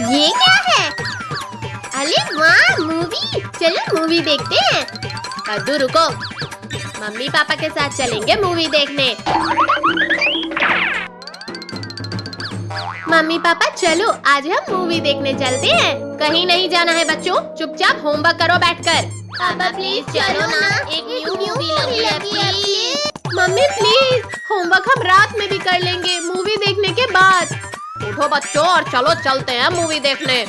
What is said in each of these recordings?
ये क्या है? अरे वाह, मूवी! चलो मूवी देखते हैं। कद्दू रुको, मम्मी पापा के साथ चलेंगे मूवी देखने। मम्मी पापा चलो, आज हम मूवी देखने चलते हैं। कहीं नहीं जाना है बच्चों, चुपचाप होमवर्क करो बैठकर। पापा प्लीज चलो ना, एक न्यू मूवी लगी है प्लीज। मम्मी प्लीज, होमवर्क हम रात में भी कर लेंगे मूवी देखने के बाद। उठो बच्चों और चलो चलते हैं मूवी देखने। ये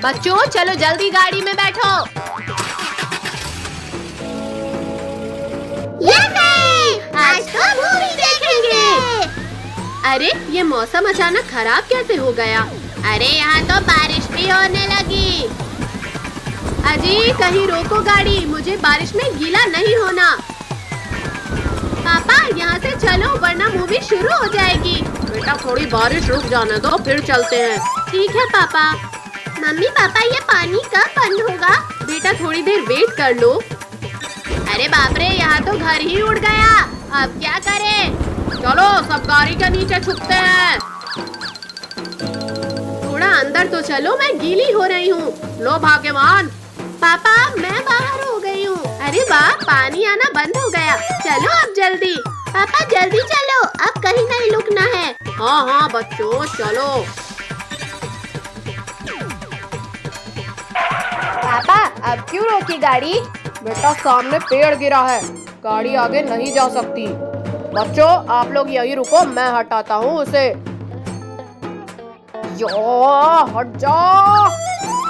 बच्चों चलो जल्दी गाड़ी में बैठो। आज तो मूवी देखेंगे। अरे ये मौसम अचानक खराब कैसे हो गया? अरे यहाँ तो बारिश भी होने लगी। अजी कहीं रोको गाड़ी, मुझे बारिश में गीला नहीं होना। पापा यहाँ से चलो वरना मूवी शुरू हो जाएगी। बेटा थोड़ी बारिश रुक जाने दो फिर चलते हैं। ठीक है पापा। मम्मी पापा ये पानी कब बंद होगा? बेटा थोड़ी देर वेट कर लो। अरे बाप रे, यहाँ तो घर ही उड़ गया। अब क्या करें? चलो सब गाड़ी के नीचे छुपते हैं। थोड़ा अंदर तो चलो, मैं गीली हो रही हूँ। लो भाग्यवान। पापा मैं बाहर हो गई हूँ। अरे वाह, पानी आना बंद हो गया। चलो अब जल्दी। पापा जल्दी चलो, अब कहीं नहीं रुकना है। हाँ हाँ बच्चों चलो। पापा अब क्यों रोकी गाड़ी? बेटा सामने पेड़ गिरा है, गाड़ी आगे नहीं जा सकती। बच्चों आप लोग यहीं रुको, मैं हटाता हूँ उसे। यो हट जा।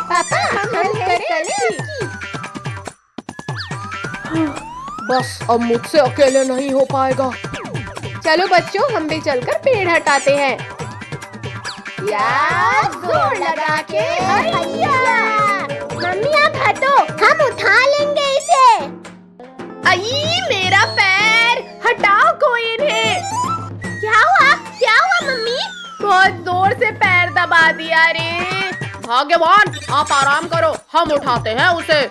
पापा हम हेल्प करें? बस अब मुझसे अकेले नहीं हो पाएगा। चलो बच्चों हम भी चलकर पेड़ हटाते हैं। यार जोर लगा के भैया। मम्मी आप हटो, हम उठा लेंगे इसे। आई मेरा पैर, हटाओ कोई इन्हें। क्या हुआ मम्मी? बहुत जोर से पैर दबा दिया रे। भाग्यवान आप आराम करो, हम उठाते हैं उसे।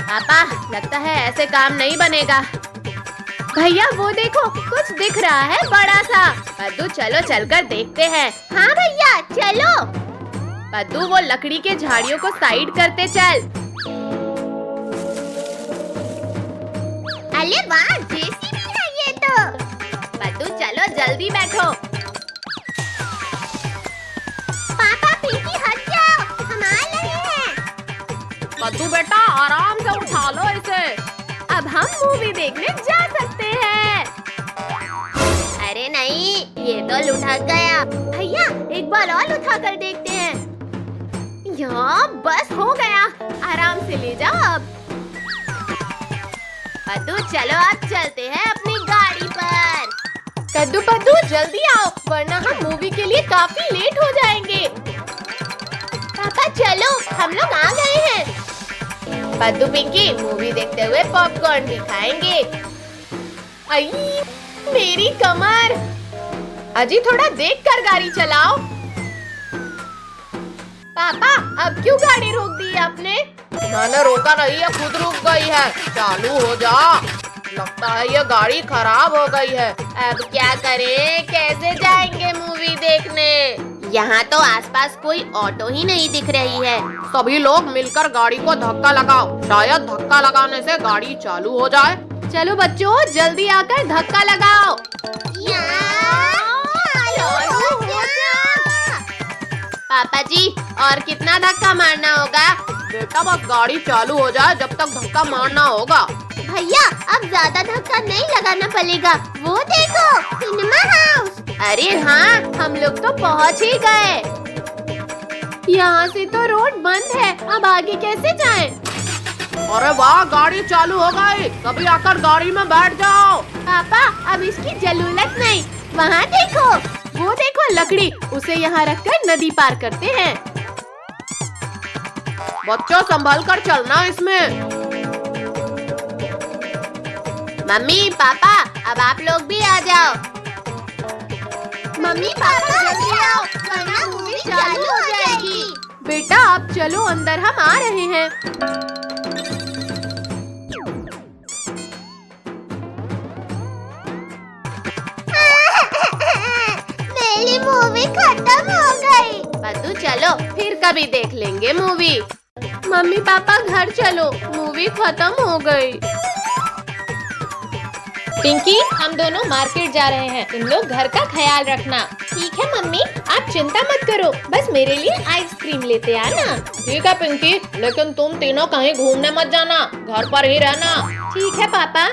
पापा लगता है ऐसे काम नहीं बनेगा। भैया वो देखो, कुछ दिख रहा है बड़ा सा। पद्दू चलो चलकर देखते हैं। हाँ भैया चलो। पद्दू वो लकड़ी के झाड़ियों को साइड करते चल। अरे वाह, जेसीबी है ये तो। पद्दू चलो जल्दी बैठो। पापा पिंकी हट जाओ, हम आ रहे हैं। पद्दू बेटा आराम से उठा लो इसे। अब हम मूवी देखने जा सकते हैं। अरे नहीं, ये तो लुढ़क गया। भैया एक बार और उठा कर देखते हैं। यहाँ बस हो गया, आराम से ले जाओ अब। पद्दू चलो अब चलते हैं अपनी गाड़ी पर। कद्दू पद्दू जल्दी आओ वरना हम मूवी के लिए काफी लेट हो जाएंगे। पापा चलो, हम लोग आ गए हैं। पद्दू पिंकी मूवी देखते हुए पॉपकॉर्न भी खाएंगे। आई मेरी कमर। अजी थोड़ा देखकर गाड़ी चलाओ। पापा अब क्यों गाड़ी रोक दी आपने? मैंने रोका नहीं है, खुद रुक गई है। चालू हो जा। लगता है ये गाड़ी खराब हो गई है। अब क्या करें, कैसे जाएंगे मूवी देखने? यहाँ तो आसपास कोई ऑटो ही नहीं दिख रही है। सभी लोग मिलकर गाड़ी को धक्का लगाओ, शायद धक्का लगाने से गाड़ी चालू हो जाए। चलो बच्चों जल्दी आकर धक्का लगाओ। पापा जी और कितना धक्का मारना होगा? बेटा बस गाड़ी चालू हो जाए जब तक धक्का मारना होगा। भैया अब ज्यादा धक्का नहीं लगाना पड़ेगा, वो देखो सिनेमा हाउस। अरे हाँ हम लोग तो पहुँच ही गए। यहाँ से तो रोड बंद है, अब आगे कैसे जाएं? अरे वाह गाड़ी चालू हो गई, सभी आकर गाड़ी में बैठ जाओ। पापा अब इसकी जरूरत नहीं, वहाँ देखो। वो देखो लकड़ी, उसे यहाँ रखकर नदी पार करते हैं। बच्चों संभल कर चलना इसमें। मम्मी पापा अब आप लोग भी आ जाओ। मम्मी पापा जल्दी आओ वरना मूवी चालू हो जाएगी। बेटा आप चलो अंदर, हम आ रहे हैं। कभी देख लेंगे मूवी। मम्मी पापा घर चलो, मूवी खत्म हो गई। पिंकी, हम दोनों मार्केट जा रहे हैं, तुम लोग घर का ख्याल रखना। ठीक है मम्मी, आप चिंता मत करो, बस मेरे लिए आइसक्रीम लेते आना। ठीक है पिंकी, लेकिन तुम तीनों कहीं घूमने मत जाना, घर पर ही रहना। ठीक है पापा।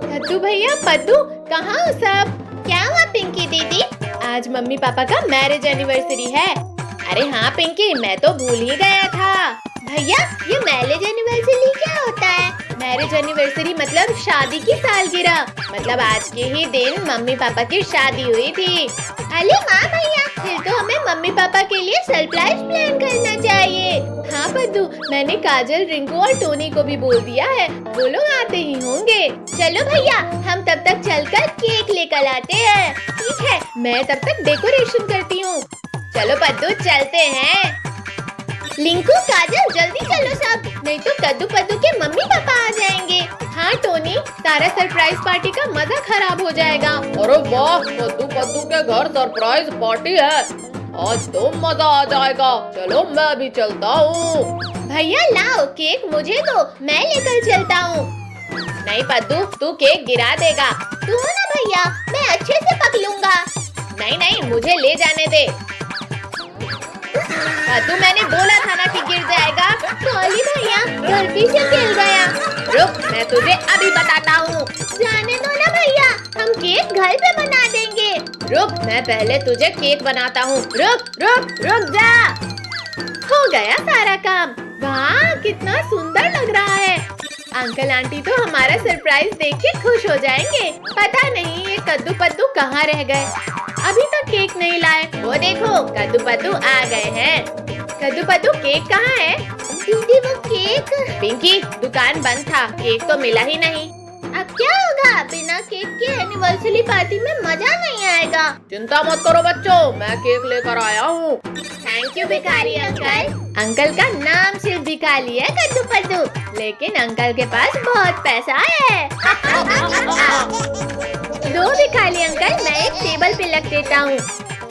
कद्दू भैया, पद्दू, कहाँ हो सब? क्या हुआ पिंकी दीदी? आज मम्मी पापा का मैरिज एनिवर्सरी है। अरे हाँ पिंकी, मैं तो भूल ही गया था। भैया, ये मैरिज एनिवर्सरी क्या होता है? मैरिज एनिवर्सरी मतलब शादी की सालगिरह। मतलब आज के ही दिन मम्मी पापा की शादी हुई थी। अरे माँ भैया, फिर तो हमें मम्मी पापा के लिए सरप्राइज प्लान करना चाहिए। हाँ पद्दू, मैंने काजल, रिंकू और टोनी को भी बोल दिया है, वो लोग आते ही होंगे। चलो भैया, हम तब तक चलकर केक लेकर आते हैं। ठीक है, मैं तब तक डेकोरेशन करती हूँ। चलो पद्दू, चलते हैं। लिंकू, काजल, जल्दी चलो सब, नहीं तो कद्दू पद्दू के मम्मी पापा आ जाएंगे। हाँ टोनी, सारा सरप्राइज पार्टी का मजा खराब हो जाएगा। अरे वाह, कद्दू पद्दू के घर सरप्राइज पार्टी है, आज तो मजा आ जाएगा। चलो मैं भी चलता हूँ। भैया लाओ केक, मुझे दो, मैं लेकर चलता हूँ। नहीं पद्दू, तू केक गिरा देगा। तू हो ना भैया, मैं अच्छे से पकड़ूंगा। नहीं नहीं, मुझे ले जाने दे। पद्दू, मैंने बोला था ना कि गिर जाएगा। सॉरी भैया, गलती से गिर गया। रुक, मैं तुझे अभी बताता हूँ। जाने दो ना भैया, हम केक घर पे बना देंगे। रुक, मैं पहले तुझे केक बनाता हूँ। रुक रुक रुक जा। हो गया सारा काम। वाह, कितना सुंदर लग रहा है। अंकल आंटी तो हमारा सरप्राइज देख के खुश हो जाएंगे। पता नहीं ये कद्दू पद्दू कहाँ रह गए, अभी तक केक नहीं लाए। वो देखो, कद्दू पद्दू आ गए हैं। कद्दू पद्दू, केक कहाँ है? दीदी वो केक। पिंकी, दुकान बंद था, केक तो मिला ही नहीं। अब क्या होगा? बिना केक के एनिवर्सरी पार्टी में मजा नहीं आएगा। चिंता मत करो बच्चों, मैं केक लेकर आया हूँ। थैंक यू भिखारी अंकल। अंकल का नाम सिर्फ भिखारी है कद्दू पद्दू, लेकिन अंकल के पास बहुत पैसा है। दो भिखारी अंकल, मैं एक टेबल पे रख देता हूँ।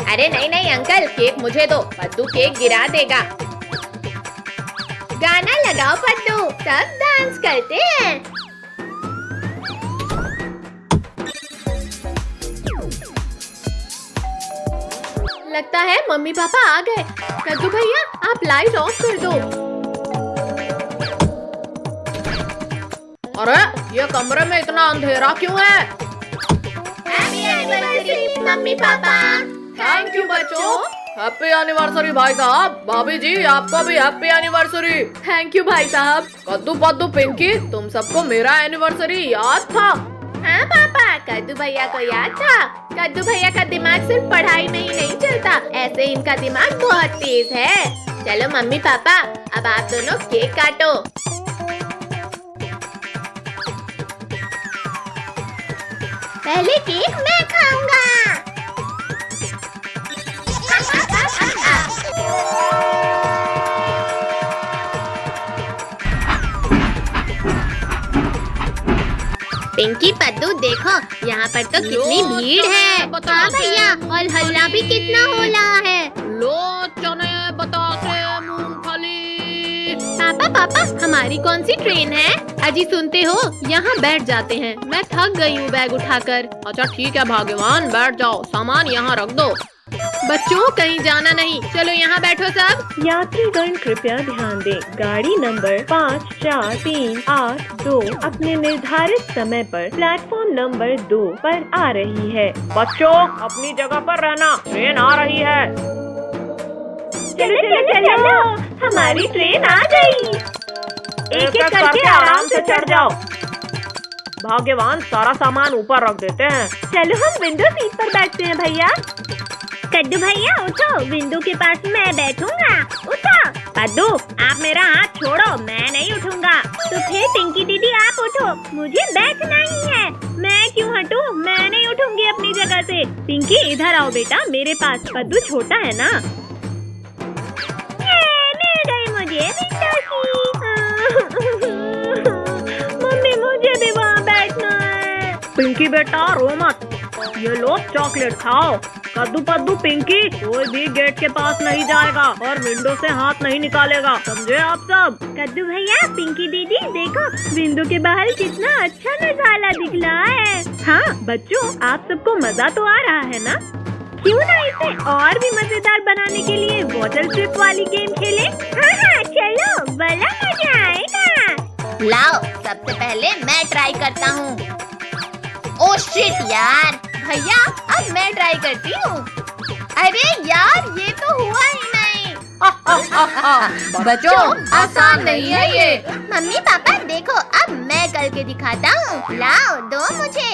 अरे नहीं नहीं अंकल, केक मुझे दो, पद्दू केक गिरा देगा। गाना लगाओ पद्दू, सब डांस करते हैं। लगता है मम्मी पापा आ गए। कद्दू भैया, आप लाइट ऑफ कर दो। अरे ये कमरे में इतना अंधेरा क्यों है? Happy anniversary mummy papa. Thank you बच्चों। हैप्पी एनिवर्सरी भाई साहब। भाभी जी, आपको भी हैप्पी एनिवर्सरी। थैंक यू भाई साहब। कद्दू पद्दू, पिंकी, तुम सबको मेरा एनिवर्सरी याद था? हाँ पापा, कद्दू भैया को याद था। कद्दू भैया का दिमाग सिर्फ पढ़ाई में ही नहीं चलता, ऐसे इनका दिमाग बहुत तेज है। चलो मम्मी पापा, अब आप दोनों केक काटो। पहले केक मैं खाऊंगा। पिंकी पद्दू देखो, यहाँ पर तो कितनी भीड़ है। हाँ भैया, और हल्ला भी कितना हो रहा है। लो चने, बतासे, मूंगफली। पापा पापा, हमारी कौन सी ट्रेन है? अजी सुनते हो, यहाँ बैठ जाते हैं, मैं थक गई हूँ बैग उठाकर। अच्छा ठीक है भाग्यवान, बैठ जाओ, सामान यहाँ रख दो। बच्चों, कहीं जाना नहीं, चलो यहाँ बैठो सब। यात्रीगण कृपया ध्यान दें, गाड़ी नंबर 5438 अपने निर्धारित समय पर प्लेटफॉर्म नंबर 2 पर आ रही है। बच्चों, अपनी जगह पर रहना, ट्रेन आ रही है। चलो चलो चलो, हमारी ट्रेन आ गई। एक एक करके आराम से चढ़ जाओ। भाग्यवान, सारा सामान ऊपर रख देते हैं। चलो हम विंडो सीट पर बैठते हैं भैया। कद्दू भैया उठो, विंडो के पास मैं बैठूंगा। उठो। कद्दू, आप मेरा हाथ छोड़ो, मैं नहीं उठूंगा। तो फिर पिंकी दीदी आप उठो, मुझे बैठना ही है। मैं क्यों हटूं? मैं नहीं उठूंगी अपनी जगह से। पिंकी इधर आओ बेटा, मेरे पास। कद्दू छोटा है ना। मिल गई मुझे विंडो सीट। मम्मी, मुझे भी वहाँ बैठना है। पिंकी बेटा, रो मत, ये लो चॉकलेट खाओ। कद्दू पद्दू पिंकी कोई भी गेट के पास नहीं जाएगा और विंडो से हाथ नहीं निकालेगा, समझे आप सब? कद्दू भैया, पिंकी दीदी देखो विंडो के बाहर कितना अच्छा नजारा दिख रहा है। हाँ बच्चों, आप सबको मजा तो आ रहा है ना? क्यों ना इसे और भी मजेदार बनाने के लिए बॉटल ट्रिप वाली गेम खेलें? हाँ चलो, बड़ा मजा आएगा। लाओ, सबसे पहले मैं ट्राई करता हूँ। ओह शिट यार, भैया अब मैं ट्राई करती हूँ। अरे यार, ये तो हुआ ही नहीं। बच्चों, आसान नहीं है ये। मम्मी पापा देखो, अब मैं करके दिखाता हूँ। लाओ, दो मुझे।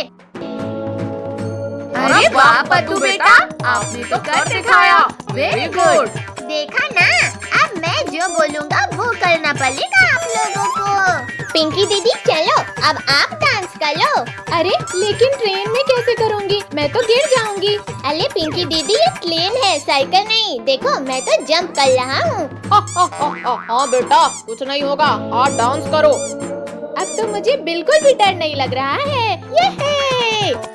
अरे वाह पद्दू बेटा, आपने तो कर दिखाया। Very good. देखा ना, अब मैं जो बोलूँगा वो करना पड़ेगा आप लोगों को। पिंकी दीदी चलो, अब आप डांस कर लो। अरे लेकिन ट्रेन में कैसे करूँगी? मैं तो गिर जाऊँगी। अरे पिंकी दीदी, ये ट्रेन है, साइकिल नहीं। देखो मैं तो जंप कर रहा हूँ। हाँ बेटा, कुछ नहीं होगा, आप डांस करो। अब तो मुझे बिल्कुल भी डर नहीं लग रहा है। ये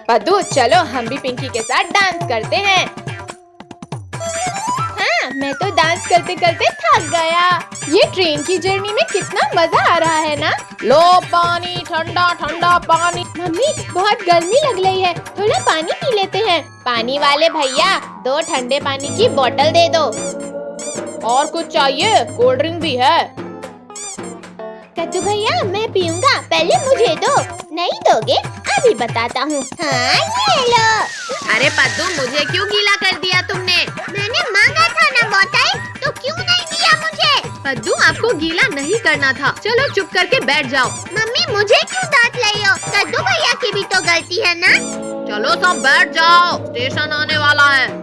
पद्दू, चलो हम भी पिंकी के साथ डांस करते हैं। हाँ, मैं तो डांस करते करते थक गया। ये ट्रेन की जर्नी में कितना मजा आ रहा है ना। लो पानी, ठंडा ठंडा पानी। मम्मी बहुत गर्मी लग रही है, थोड़ा पानी पी लेते हैं। पानी वाले भैया, 2 ठंडे पानी की बोतल दे दो। और कुछ चाहिए? कोल्ड ड्रिंक भी है। कद्दू भैया, मैं पीऊंगा, पहले मुझे दो। नहीं दोगे? अभी बताता हूँ। हाँ ये लो। अरे पद्दू, मुझे क्यों गीला कर दिया तुमने? मैंने मांगा था ना बोतल, तो क्यों नहीं दिया मुझे? पद्दू, आपको गीला नहीं करना था। चलो चुप करके बैठ जाओ। मम्मी मुझे क्यों डांट रही हो? कद्दू भैया की भी तो गलती है ना। चलो सब बैठ जाओ, स्टेशन आने वाला है।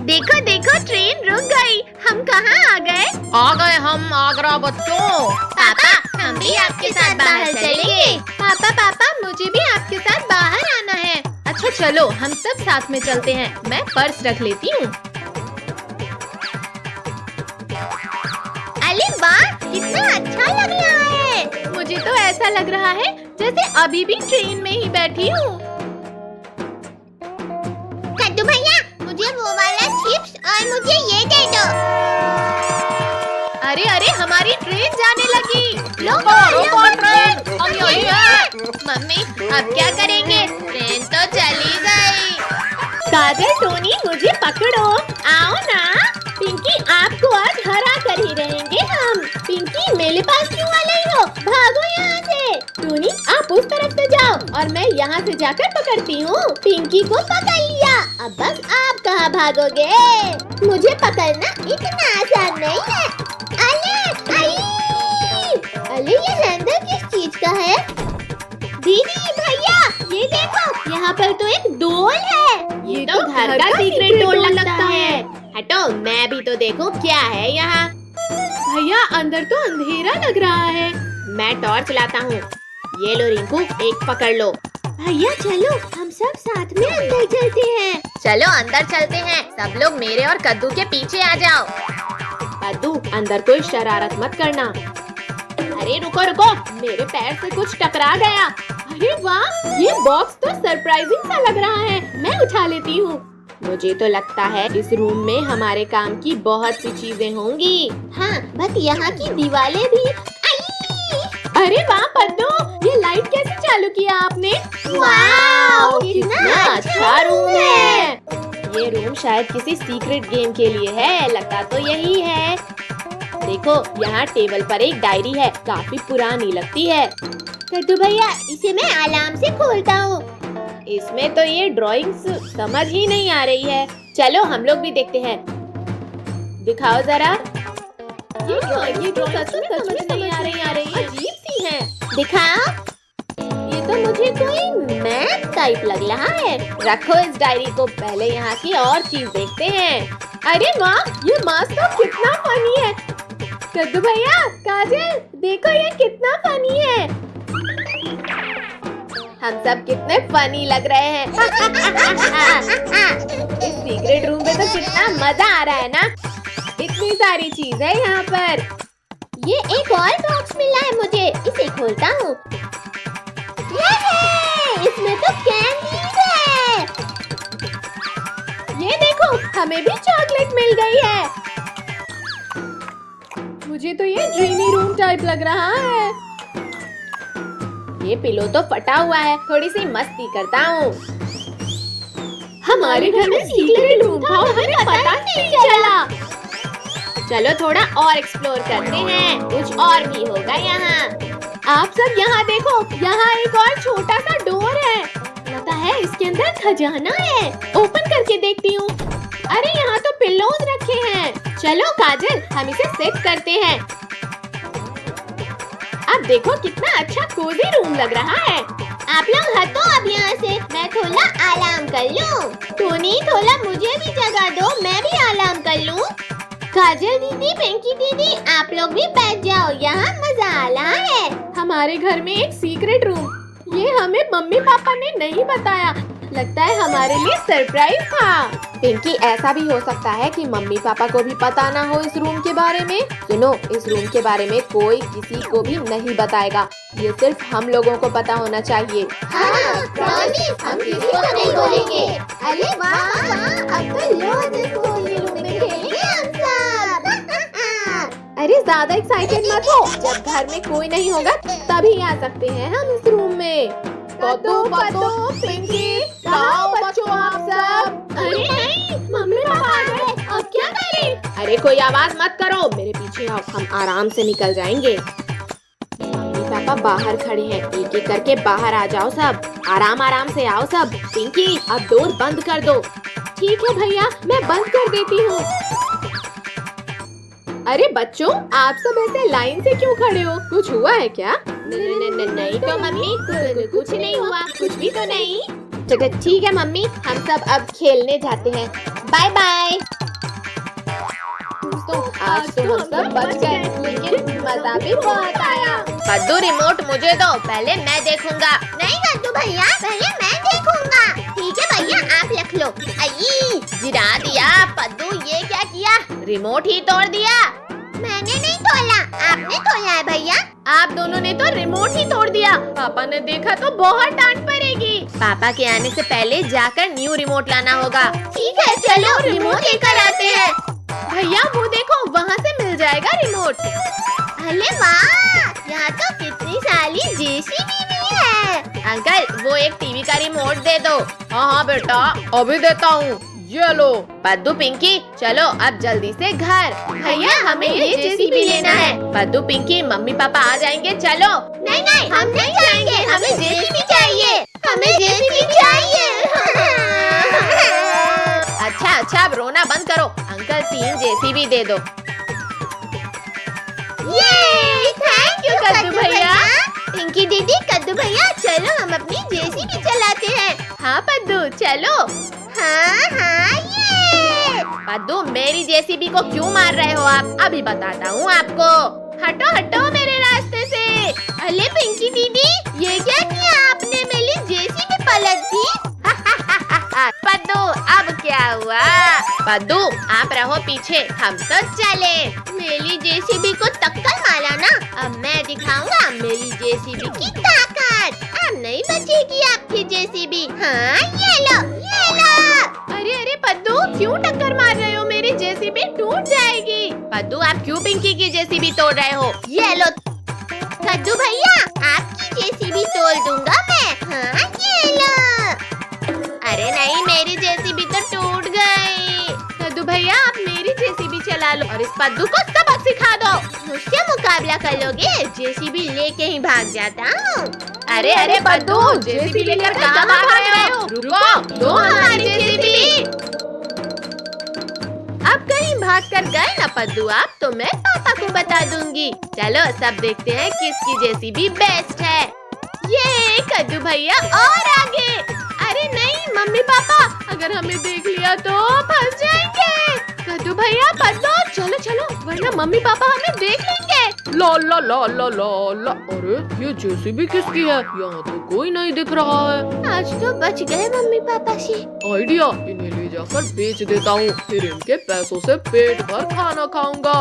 देखो देखो, ट्रेन रुक गई। हम कहाँ आ गए? आ गए हम आगरा बच्चों। पापा, हम भी आपके साथ बाहर चलेंगे। पापा पापा, मुझे भी आपके साथ बाहर आना है। अच्छा चलो, हम सब साथ में चलते हैं। मैं पर्स रख लेती हूँ। अरे वाह, कितना अच्छा लग रहा है। मुझे तो ऐसा लग रहा है जैसे अभी भी ट्रेन में ही बैठी हूँ। कद्दू भैया, मुझे वो वाला चिप्स और मुझे ये दे दो। अरे अरे, हमारी ट्रेन जाने लगी। रोको, ट्रेन, हम यहीं हैं। मम्मी अब क्या करेंगे? ट्रेन तो चली गई। काजल, टोनी, मुझे पकड़ो। आओ ना। पिंकी, आपको आज हरा कर ही रहेंगे हम। पिंकी, मेरे पास क्यों आ रही हो? भागो यहाँ से। टोनी, आप उस तरफ से जाओ और मैं यहाँ से जाकर पकड़ती हूँ। पिंकी को पकड़ लिया, अब बस आप कहाँ भागोगे? मुझे पकड़ना इतना आसान नहीं है। अरे ये हैंडल किस चीज का है? दीदी भैया, ये देखो, यहाँ पर तो एक डोल है। ये तो घर का सीक्रेट डोर लगता है। हटो, मैं भी तो देखूं क्या है यहाँ। भैया, अंदर तो अंधेरा लग रहा है। मैं टॉर्च लाता हूँ। ये लो रिंकू, एक पकड़ लो। भैया चलो, हम सब साथ में अंदर चलते हैं। चलो अंदर चलते हैं। सब लोग मेरे और कद्दू के पीछे आ जाओ। कद्दू, अंदर कोई शरारत मत करना। अरे रुको रुको, मेरे पैर से कुछ टकरा गया। अरे वाह, ये बॉक्स तो सरप्राइजिंग सा लग रहा है। मैं उठा लेती हूँ। मुझे तो लगता है इस रूम में हमारे काम की बहुत सी चीजें होंगी। हाँ, बस यहाँ की दीवारें भी। अरे वाह पद्दू, ये लाइट कैसे चालू किया आपने? वाव, कितना अच्छा रूम है। ये रूम शायद किसी सीक्रेट गेम के लिए है। लगता तो यही है। देखो, यहाँ टेबल पर एक डायरी है, काफी पुरानी लगती है। कद्दू भैया, इसे मैं आराम से खोलता हूँ। इसमें तो ये ड्राइंग्स समझ ही नहीं आ रही है। चलो हम लोग भी देखते हैं। दिखाओ जरा। ये ड्राइंग सच में समझ नहीं आ रही है। अजीब सी है। दिखाओ। ये तो मुझे कोई मैप टाइप लग रहा है। रखो इस डायरी को, पहले यहाँ की और चीज देखते हैं। अरे वाह, ये मास्क तो कितना फनी है। कद्दू भैया, काजल, देखो ये कितना फनी है। हम सब कितने फनी लग रहे हैं। इस सीक्रेट रूम में तो कितना मजा आ रहा है ना। इतनी सारी चीज है यहाँ पर। ये एक और बॉक्स मिला है मुझे, इसे खोलता हूँ। इसमें तो कैंडीज है। हमें भी चॉकलेट मिल गई है। मुझे तो ये ड्रीमी रूम टाइप लग रहा है। ये पिलो तो फटा हुआ है, थोड़ी सी मस्ती करता हूँ। हमारे घर में सीक्रेट रूम था, हमें पता नहीं चला। चलो थोड़ा और एक्सप्लोर करते हैं, कुछ और भी होगा यहाँ। आप सब यहाँ देखो, यहाँ एक और छोटा सा डोर है। लगता है इसके अंदर खजाना है। ओपन करके देखती हूँ। अरे यहाँ तो पिल्लोज रखे हैं। चलो काजल, हम इसे सेट करते हैं। अब देखो कितना अच्छा कोजी रूम लग रहा है। आप लोग हटो अब यहाँ से, मैं थोड़ा आराम कर लूँ। टोनी थोड़ा मुझे भी जगह दो, मैं भी आराम कर लूँ। काजल दीदी, पिंकी दीदी, आप लोग भी बैठ जाओ, यहाँ मजा आ रहा है। हमारे घर में एक सीक्रेट रूम, ये हमें मम्मी पापा ने नहीं बताया। लगता है हमारे लिए सरप्राइज था। पिंकी, ऐसा भी हो सकता है कि मम्मी पापा को भी पता ना हो इस रूम के बारे में। सुनो, इस रूम के बारे में कोई किसी को भी नहीं बताएगा, ये सिर्फ हम लोगों को पता होना चाहिए। हाँ, प्रॉमिस, हम किसी को नहीं बोलेंगे। अरे वाह, अब तो रोज इस कोजी रूम में खेलेंगे हम सब। अरे ज्यादा एक्साइटेड मत हो, जब घर में कोई नहीं होगा तभी आ सकते हैं हम इस रूम में। पद्दू, पिंकी, कहाँ बच्चों आप सब? अरे नहीं, मम्मी पापा आ गए, अब क्या करें? अरे कोई आवाज मत करो, मेरे पीछे आओ, हम आराम से निकल जाएंगे। मम्मी पापा बाहर खड़े हैं, एक एक करके बाहर आ जाओ सब। आराम आराम से आओ सब। पिंकी, अब डोर बंद कर दो। ठीक है भैया, मैं बंद कर देती हूँ। अरे बच्चों, आप सब ऐसे लाइन से क्यों खड़े हो? कुछ हुआ है क्या? नहीं तो मम्मी, कुछ नहीं हुआ, कुछ भी तो नहीं। चलो ठीक है मम्मी, हम सब अब खेलने जाते हैं। Bye bye. दोस्तों, आज तो हम सब बच गए, लेकिन मजा भी बहुत आया। पद्दू, रिमोट मुझे दो, पहले मैं देखूंगा। नहीं कद्दू भैया, पहले मैं देखूंगा। ठीक है भैया, आप रख लो। आई, गिरा दिया। पद्दू, ये क्या किया? रिमोट ही तोड़ दिया। मैंने नहीं तोड़ा, आपने तोड़ा है भैया। आप दोनों ने तो रिमोट ही तोड़ दिया। पापा ने देखा तो बहुत डांट पड़ेगी। पापा के आने से पहले जाकर न्यू रिमोट लाना होगा। ठीक है, चलो रिमोट लेकर आते हैं। भैया वो देखो, वहाँ से मिल जाएगा रिमोट। अरे वाह, यहाँ तो कितनी सारी जेसीबी भी है। अंकल, वो एक टीवी का रिमोट दे दो। हाँ बेटा, अभी देता हूँ, ये लो। पद्दू, पिंकी, चलो अब जल्दी से घर। भैया, हमें ये जेसीबी लेना है। पद्दू, पिंकी, मम्मी पापा आ जाएंगे, चलो। नहीं नहीं, हम नहीं जाएंगे, हमें जेसीबी चाहिए, हमें जेसीबी चाहिए। अच्छा, अब रोना बंद करो। अंकल 3 जेसीबी दे दो। ये थैंक यू कद्दू भैया। पिंकी दीदी, कद्दू भैया, चलो हम अपनी जेसीबी चलाते हैं। हाँ पद्दू, चलो। हाँ, ये पद्दू, मेरी जेसीबी को क्यों मार रहे हो आप? अभी बताता हूँ आपको। हटो हटो मेरे रास्ते से। अरे पिंकी दीदी, ये क्या किया आपने? मेरी जेसीबी पलट दी। पद्दू, अब क्या हुआ? पद्दू, आप रहो पीछे, हम तो चले। मेरी जेसीबी को टक्कर मारा ना, अब मैं दिखाऊंगा मेरी जेसीबी की ताकत। अब नहीं बचेगी आपकी जेसीबी। हाँ, ये लो, ये लो। अरे पद्दू, क्यों टक्कर मार रहे हो? मेरी जेसीबी टूट जाएगी। पद्दू, आप क्यों पिंकी की जेसीबी तोड़ रहे हो? ये लो कद्दू भैया, आपकी जेसीबी तोड़ दूंगा मैं। हाँ, ये लो। अरे नहीं, मेरी जेसीबी तो टूट गई। कद्दू भैया, आप मेरी जेसीबी चला लो और इस पद्दू को सबक सिखा दो। मुझसे मुकाबला कर लोगे? जेसीबी लेके ही भाग जाता हूँ। अरे पद्दू, जेसीबी लेकर कहाँ भाग रहे हो? रुको, दो हमारी जेसीबी। अब कहीं भाग कर गए ना पद्दू आप, तो मैं पापा को बता दूंगी। चलो सब देखते हैं किसकी जेसीबी बेस्ट है। ये कद्दू भैया और आगे। अरे नहीं मम्मी पापा, अगर हमें देख लिया तो फंस जाएंगे। कद्दू भैया, पद्दू, चलो चलो, वरना मम्मी पापा हमें देख लेंगे। ला ला ला ला ला ला। अरे ये जेसीबी किसकी है? यहाँ तो कोई नहीं दिख रहा है। आज तो बच गए मम्मी पापा से। आइडिया, इन्हें ले जाकर बेच देता हूँ, फिर इनके पैसों से पेट भर खाना खाऊंगा।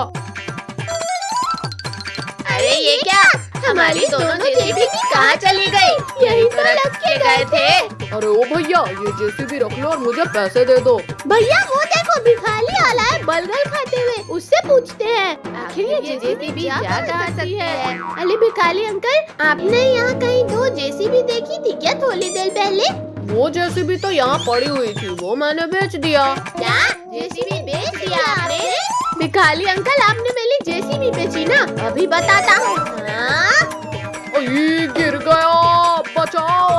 अरे ये क्या? हमारी दोनों जेसीबी कहाँ चली गई? यही तो रख के गए थे। अरे ओ भैया, ये जेसीबी रख लो और मुझे पैसे दे दो। भैया वो देखो भिखारी आला है बलगल खाते हुए, उससे पूछते हैं आखिर ये जेसीबी जा कहाँ सकती है। अरे भिखारी अंकल, आपने यहाँ कहीं दो जेसीबी देखी थी क्या थोड़ी देर पहले? वो जेसीबी तो यहाँ पड़ी हुई थी, वो मैंने बेच दिया। क्या जेसीबी बेच दिया आपने? भिखारी अंकल, आपने मेरी जेसीबी बेची ना? अभी बताता हूँ। अरे गिर गया, बचाओ।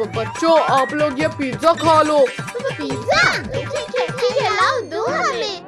बच्चों आप लोग ये पिज्जा खा लो। पिज्जा? ठीक है, लाओ दो हमें।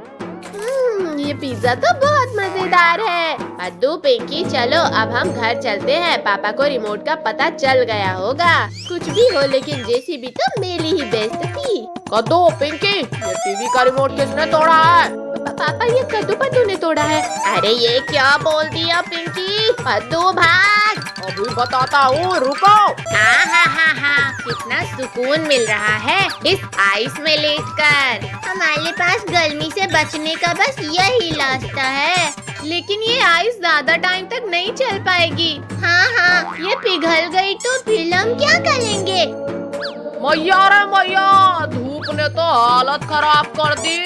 ये पिज्जा तो बहुत मजेदार है। अद्दू, पिंकी, चलो अब हम घर चलते हैं। पापा को रिमोट का पता चल गया होगा। कुछ भी हो लेकिन जेसीबी तो मेरी ही बेस्ट थी। कद्दू, पिंकी, ये टीवी का रिमोट किसने तोड़ा है? पापा, ये कद्दू पद्दू ने तोड़ा है। अरे ये क्या बोल दिया पिंकी? पद्दू भाग। अभी बताता हूँ, रुको। हा, कितना सुकून मिल रहा है इस आइस में लेटकर। हमारे पास गर्मी से बचने का बस यही रास्ता है। लेकिन ये आइस ज्यादा टाइम तक नहीं चल पाएगी। हाँ, ये पिघल गई तो फिर हम क्या करेंगे? मैया रे मैया, धूप ने तो हालत खराब कर दी।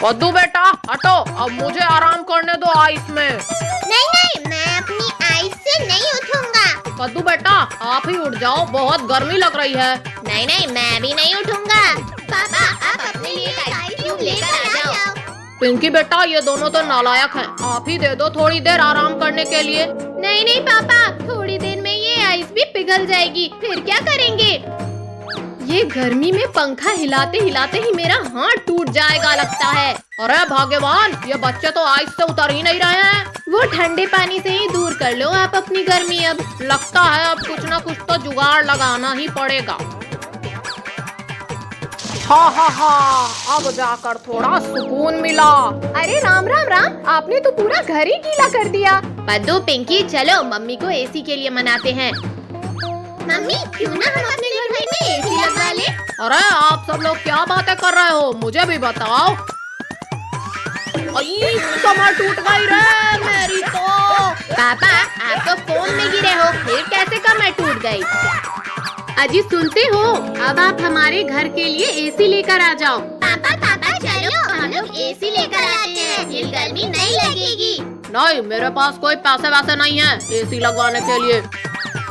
कद्दू बेटा हटो, अब मुझे आराम करने दो आइस में। नहीं, मैं अपनी आइस से नहीं उठूंगा। कद्दू बेटा आप ही उठ जाओ, बहुत गर्मी लग रही है। नहीं, मैं भी नहीं उठूंगा। पापा, आप अपने लिए आइस क्यूब लेकर आ जाओ। पिंकी बेटा, ये दोनों तो नालायक हैं, आप ही दे दो थोड़ी देर आराम करने के लिए। नहीं पापा, थोड़ी देर में ये आइस भी पिघल जाएगी, फिर क्या करेंगे? ये गर्मी में पंखा हिलाते हिलाते ही मेरा हाथ टूट जाएगा लगता है। अरे भगवान, ये बच्चे तो आइस से उतर ही नहीं रहे हैं। वो ठंडे पानी से ही दूर कर लो आप अपनी गर्मी। अब लगता है अब कुछ न कुछ तो जुगाड़ लगाना ही पड़ेगा। हा, अब जाकर थोड़ा सुकून मिला। अरे राम, आपने तो पूरा घर ही गीला कर दिया। पद्दू, पिंकी, चलो मम्मी को एसी के लिए मनाते हैं। मम्मी, क्यों ना हम अपने घर में एसी लगा ले? अरे आप सब लोग क्या बातें कर रहे हो, मुझे भी बताओ। कमर टूट गई रे मेरी तो। पापा, आप तो फोन में गिरे हो, फिर कैसे कमर टूट गई? अजी सुनते हो, अब आप हमारे घर के लिए एसी लेकर आ जाओ। पापा, चलो हम लोग एसी लेकर आते हैं, फिर गर्मी नहीं लगेगी। नहीं, मेरे पास कोई पैसे वैसे नहीं है एसी लगवाने के लिए।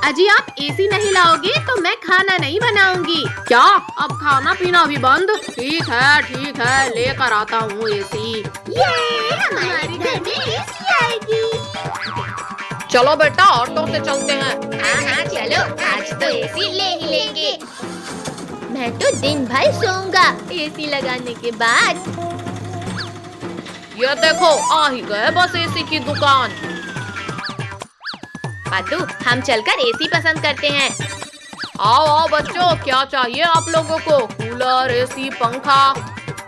अजी आप एसी नहीं लाओगे तो मैं खाना नहीं बनाऊंगी। क्या अब खाना पीना भी बंद? ठीक है, लेकर आता हूँ एसी। ये हमारे घर में एसी आएगी। चलो बेटा ऑटो से चलते हैं। हाँ, चलो आज तो एसी ले ही लेंगे। मैं तो दिन भर सोऊंगा एसी लगाने के बाद। ये देखो आ ही गए बस एसी की दुकान। पद्दू, हम चलकर एसी पसंद करते हैं। आओ बच्चों, क्या चाहिए आप लोगों को? कूलर, एसी, पंखा?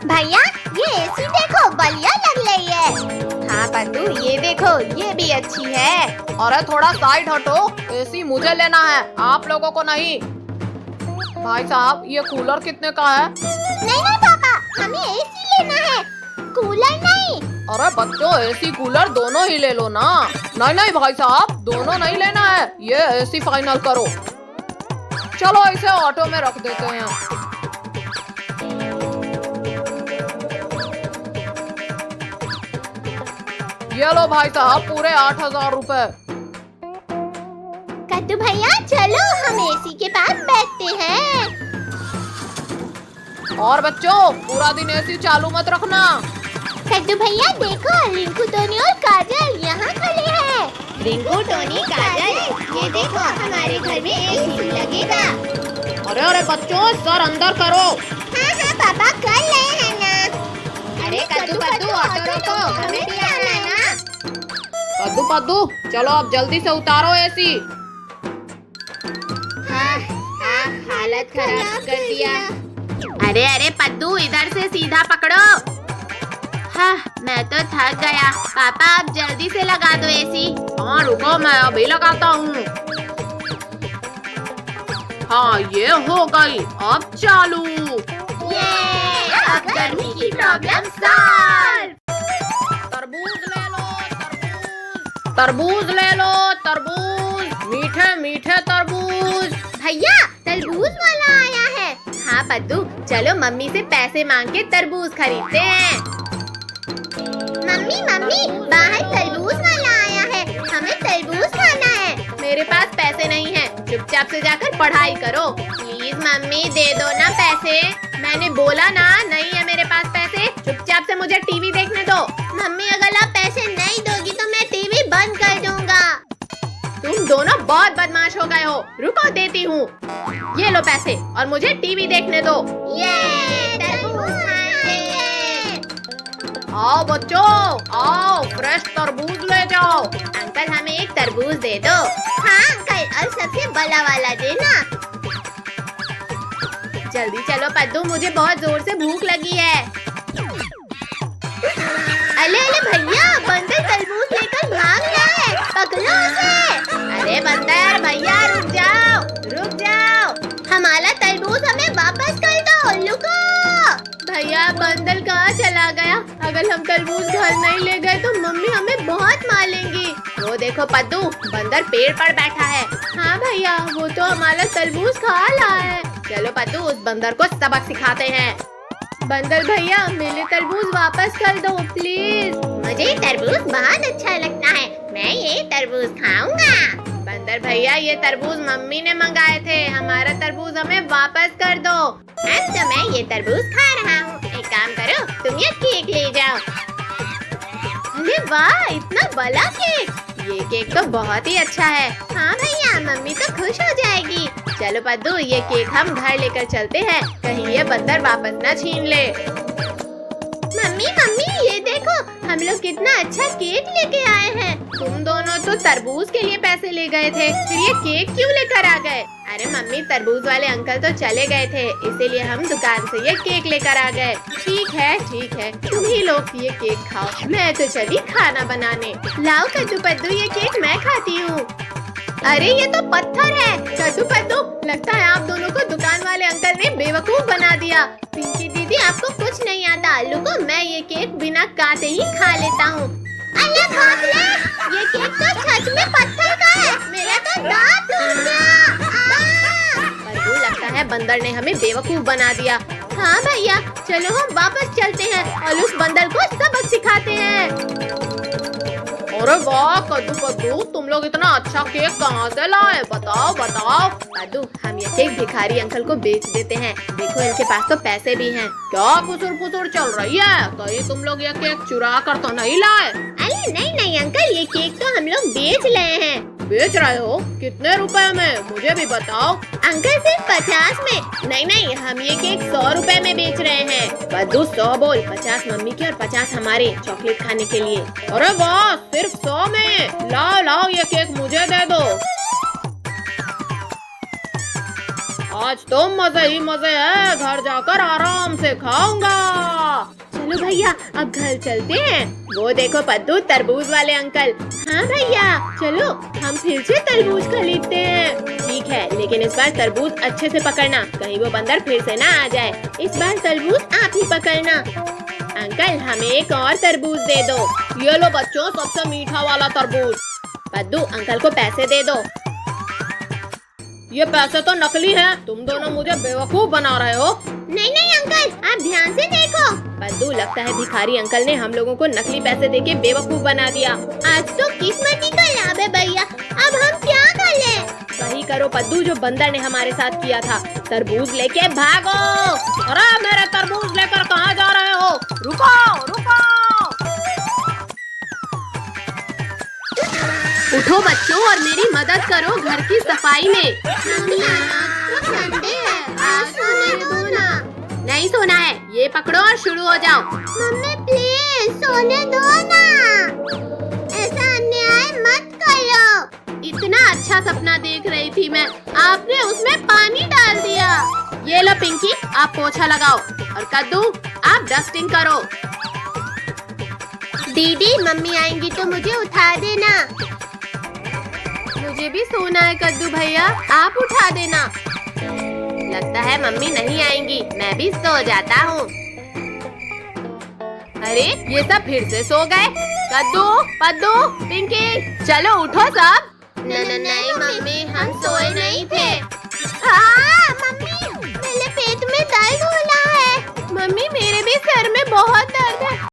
भैया, ये एसी देखो बढ़िया लग रही है। हाँ पद्दू, ये देखो, ये भी अच्छी है। अरे थोड़ा साइड हटो, एसी मुझे लेना है, आप लोगों को नहीं। भाई साहब, ये कूलर कितने का है? नहीं पापा, हमें एसी लेना है, कूलर नहीं। अरे बच्चों, एसी कूलर दोनों ही ले लो ना। नहीं भाई साहब, दोनों नहीं लेना है, ये एसी फाइनल करो। चलो इसे ऑटो में रख देते हैं। ये लो भाई साहब, पूरे 8,000 रुपए। कद्दू भैया, चलो हम एसी के पास बैठते हैं। और बच्चों, पूरा दिन एसी चालू मत रखना। कद्दू भैया देखो, रिंकू, टोनी और काजल यहाँ खड़े हैं। रिंकू, टोनी, काजल, ये देखो हमारे घर में एसी लगेगा। अरे बच्चों, सर अंदर करो। हाँ पापा, कर रहे हैं ना। अरे कद्दू, ऑटो रोको, हमें भी आना है ना। कद्दू, चलो अब जल्दी से उतारो एसी। हाँ, हालत खराब कर दिया। अरे पद्दू, इधर से सीधा पकड़ो। हाँ, मैं तो थक गया। पापा आप जल्दी से लगा दो एसी। हाँ रुको, मैं अभी लगाता हूँ। हाँ, ये हो गई, अब चालू। ये अब गर्मी की प्रॉब्लम सॉल्व। तरबूज ले लो, तरबूज ले लो, तरबूज, मीठे मीठे तरबूज। भैया, तरबूज वाला आया है। हाँ हाँ पद्दू, चलो मम्मी से पैसे मांग के तरबूज खरीदते हैं। मम्मी मम्मी बाहर तरबूज वाला आया है, हमें तरबूज खाना है। मेरे पास पैसे नहीं हैं, चुपचाप से जाकर पढ़ाई करो। प्लीज मम्मी दे दो ना पैसे। मैंने बोला ना नहीं है मेरे पास पैसे, चुपचाप से मुझे टीवी देखने दो। मम्मी अगर आप पैसे नहीं दोगी तो मैं टीवी बंद कर दूंगा। तुम दोनों बहुत बदमाश हो गए हो। रुको देती हूँ। ये लो पैसे और मुझे टीवी देखने दो। ये तरबूज खाएंगे। आओ बच्चों, आओ फ्रेश तरबूज ले जाओ। अंकल हमें एक तरबूज दे दो। हाँ अंकल, और सबसे बड़ा वाला देना। जल्दी चलो पद्दू, मुझे बहुत जोर से भूख लगी है। अले अले भैया, बंदर तरबूज लेकर भाग रहा है, पकड़ो उसे। अरे बंदर भैया रुक जाओ, रुक जाओ। हमारा तरबूज हमें वापस कर दो, रुको। भैया बंदर कहाँ चला गया? अगर हम तरबूज घर नहीं ले गए तो मम्मी हमें बहुत मारेंगी। वो देखो पद्दू, बंदर पेड़ पर बैठा है। हाँ भैया, वो तो हमारा तरबूज खा रहा है। चलो पद्दू, उस बंदर को सबक सिखाते हैं। बंदर भैया मेरे तरबूज वापस कर दो प्लीज। मुझे तरबूज बहुत अच्छा लगता है, मैं ये तरबूज खाऊंगा। बंदर भैया ये तरबूज मम्मी ने मंगाए थे, हमारा तरबूज हमें वापस कर दो। अब तो मैं ये तरबूज खा रहा हूँ। एक काम करो, तुम ये केक ले जाओ। अरे वाह, इतना बड़ा केक। ये केक तो बहुत ही अच्छा है। हाँ भैया, मम्मी तो खुश हो जाएगी। चलो पद्दू, ये केक हम घर लेकर चलते हैं, कहीं ये बंदर वापस ना छीन ले। मम्मी मम्मी ये देखो, हम लोग कितना अच्छा केक लेके आए हैं। तुम दोनों तो तरबूज के लिए पैसे ले गए थे, फिर ये केक क्यों लेकर आ गए? अरे मम्मी, तरबूज वाले अंकल तो चले गए थे, इसीलिए हम दुकान से ये केक लेकर आ गए। ठीक है, तुम ही लोग ये केक खाओ, मैं तो चली खाना बनाने। लाओ कद्दू पद्दू, ये केक मैं खाती हूँ। अरे ये तो पत्थर है। कद्दू पद्दू, लगता है आप दोनों को दुकान वाले अंकल ने बेवकूफ बना दिया। पिंकी दीदी, आपको कुछ नहीं आता। रुको, मैं ये केक बिना काटे ही खा लेता हूँ। अरे बाप रे, ये केक तो सच में पत्थर का है। मेरा तो दांत टूट गया। पद्दू, लगता है बंदर ने हमें बेवकूफ बना दिया। हाँ भैया, चलो हम वापस चलते हैं और उस बंदर को सबक सिखाते हैं। अरे वाह कद्दू पद्दू, तुम लोग इतना अच्छा केक कहाँ से लाए? बताओ बताओ। पद्दू, हम ये केक भिखारी अंकल को बेच देते हैं। देखो इनके पास तो पैसे भी हैं। क्या खुसुर फुसुर चल रही है? कहीं तुम लोग ये केक चुरा कर तो नहीं लाए? अरे नहीं अंकल, ये केक तो हम लोग बेच रहे हैं। बेच रहे हो? कितने रुपए में? मुझे भी बताओ। अंकल सिर्फ 50 में। नहीं, हम ये केक 100 रुपए में बेच रहे हैं। पद्दू 100 बोल, 50 मम्मी के और 50 हमारे चॉकलेट खाने के लिए। अरे वाह, सिर्फ 100 में? लाओ ये केक मुझे दे दो। आज तो मजे ही मजे है, घर जाकर आराम से खाऊंगा। चलो भैया, अब घर चलते हैं। वो देखो पद्दू, तरबूज वाले अंकल। हाँ भैया, चलो हम फिर से तरबूज खरीदते हैं। ठीक है, लेकिन इस बार तरबूज अच्छे से पकड़ना, कहीं वो बंदर फिर से ना आ जाए। इस बार तरबूज आप ही पकड़ना। अंकल, हमें एक और तरबूज दे दो। ये लो बच्चों, सबसे मीठा वाला तरबूज। पद्दू, अंकल को पैसे दे दो। ये पैसे तो नकली हैं। तुम दोनों मुझे बेवकूफ बना रहे हो। नहीं अंकल, आप ध्यान से देखो। पद्दू, लगता है भिखारी अंकल ने हम लोगों को नकली पैसे देके बेवकूफ बना दिया। आज तो किस्मत ही का लाभ है भैया, अब हम क्या कर लें? वही करो पद्दू जो बंदर ने हमारे साथ किया था। तरबूज लेके भागो। अरे मेरे तरबूज लेकर कहाँ जा रहे हो? रुको। उठो बच्चों और मेरी मदद करो घर की सफाई में। मम्मी, आज तो संडे है, आज सोने दो ना। नहीं सोना है, ये पकड़ो और शुरू हो जाओ। मम्मी प्लीज सोने दो ना, ऐसा अन्याय मत करो। इतना अच्छा सपना देख रही थी मैं, आपने उसमें पानी डाल दिया। ये लो पिंकी, आप पोछा लगाओ और कद्दू आप डस्टिंग करो। दीदी, मम्मी आएंगी तो मुझे उठा देना। मुझे भी सोना है कद्दू भैया, आप उठा देना। लगता है मम्मी नहीं आएंगी, मैं भी सो जाता हूँ। अरे ये सब फिर से सो गए। कद्दू पद्दू पिंकी, चलो उठो सब। नहीं मम्मी, हम सोए नहीं थे। हाँ